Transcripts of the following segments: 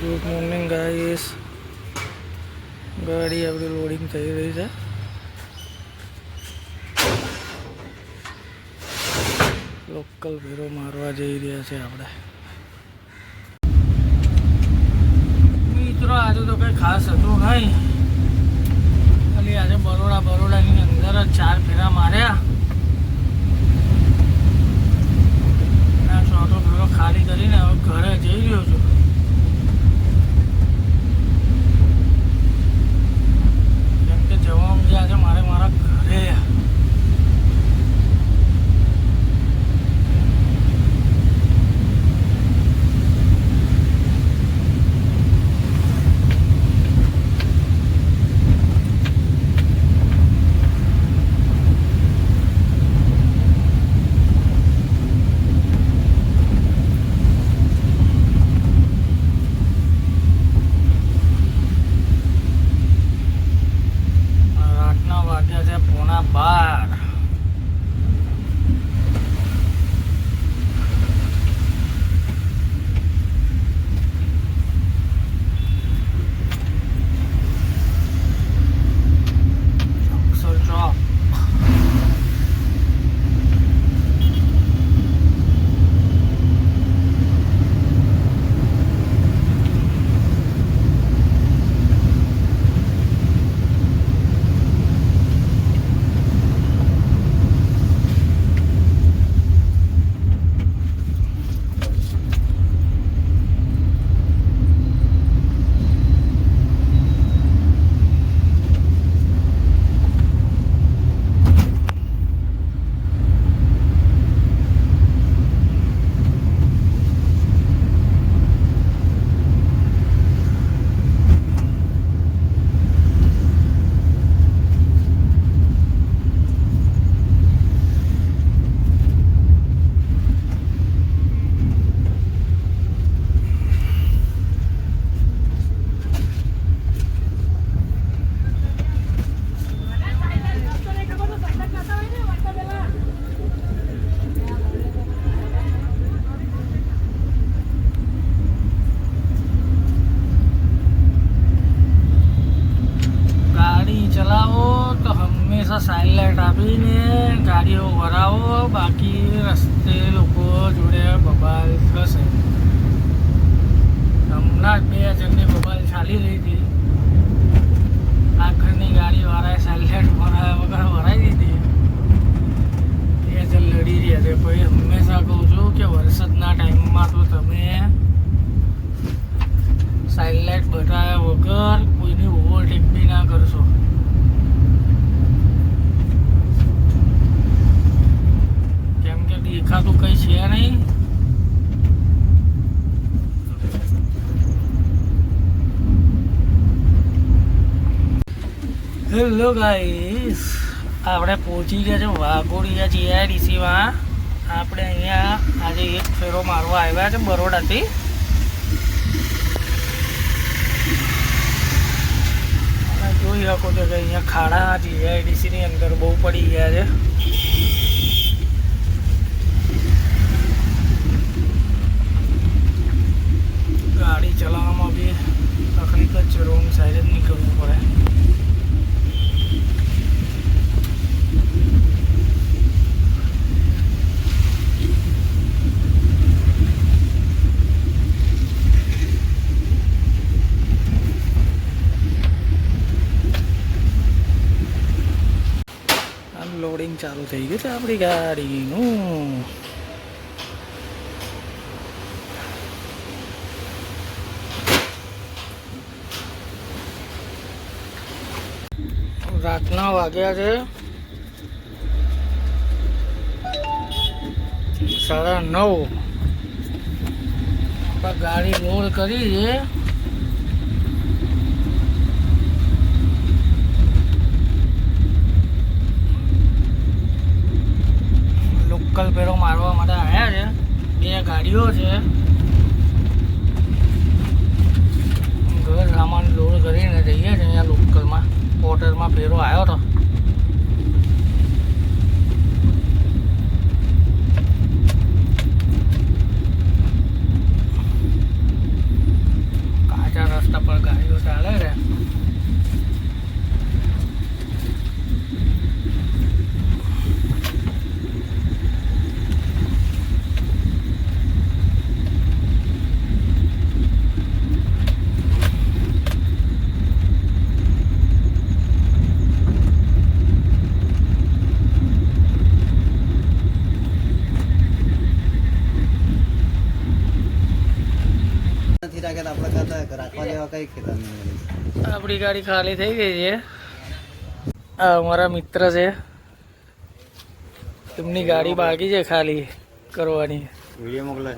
Good morning guys. ગાડી આપણી loading થઈ રહી છે. લોકલ ભેરો મારવા જઈ રહ્યા છે આપણે મિત્રો. આજે તો કંઈ ખાસ હતું નહીં, ખાલી આજે બરોડાની અંદર જ 4 ફેરા માર્યા. ચોથો ફેરો ખાલી કરીને હવે ઘરે જઈ રહ્યો છું. કેમ કે જવાનું છે આજે મારે મારા ઘરે. સાઇલેન્ટ આપીને ગાડીઓ વરાવો, બાકી રસ્તે લોકો જોડે બબાલ થશે. હમણાં જ 2 જણની બબાલ ચાલી રહી હતી. આખરની ગાડીવાળાએ સાઇલેન્ટ વગર વરાવી દીધી. 2 જણ લડી રહ્યા છે. પછી હંમેશા કહું છું કે વરસાદના ટાઈમમાં તો તમે સાઇલેન્ટ બતાવ્યા વગર કોઈની ઓવરટેક બી ના કરશો. દેખાતું કઈ છે નહીં. હેલો ગાઈસ, આપણે પહોંચી ગયા છે વાઘોડિયા જીઆઈડીસીમાં. આપણે અહીંયા આજે 1 ફેરો મારવા આવ્યા છે બરોડાથી. અને જોઈ શકો છો કે અહીંયા ખાડા જીઆઈડીસીની અંદર બહુ પડી ગયા છે. ગાડી ચલાવવામાં બી તકલીફ જ છે. રોંગ સાઈડ જ નીકળવું પડે. લોડિંગ ચાલુ થઈ ગયું છે આપણી ગાડીનું. રાતના વાગ્યા છે 9:30. ગાડી લોડ કરી છે. લોકલ પેરો મારવા માટે આવ્યા છે. 2 ગાડીઓ છે. ઘર સામાન લોડ કરીને જઈએ છીએ અહીંયા લોકલમાં. પોર્ટરમાં ફેરો આવ્યો હતો. આપણી ગાડી ખાલી થઈ ગઈ છે. આ અમારા મિત્ર છે, એમની ગાડી બાકી છે ખાલી કરવાની. વિડીયો મોકલે.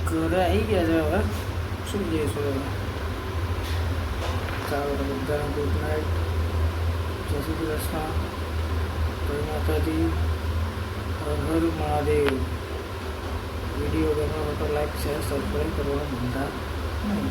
ઘરે આવી ગયા છે, હવે શું જઈશું હવે. ચાલો બધાને ગુડ નાઇટ, જય શ્રી કૃષ્ણ, જય માતાજી, હર હર મહાદેવ. વિડીયો ગમ્યો તો લાઈક શેર સબસ્ક્રાઈબ કરવાનું ભૂલતા નહીં.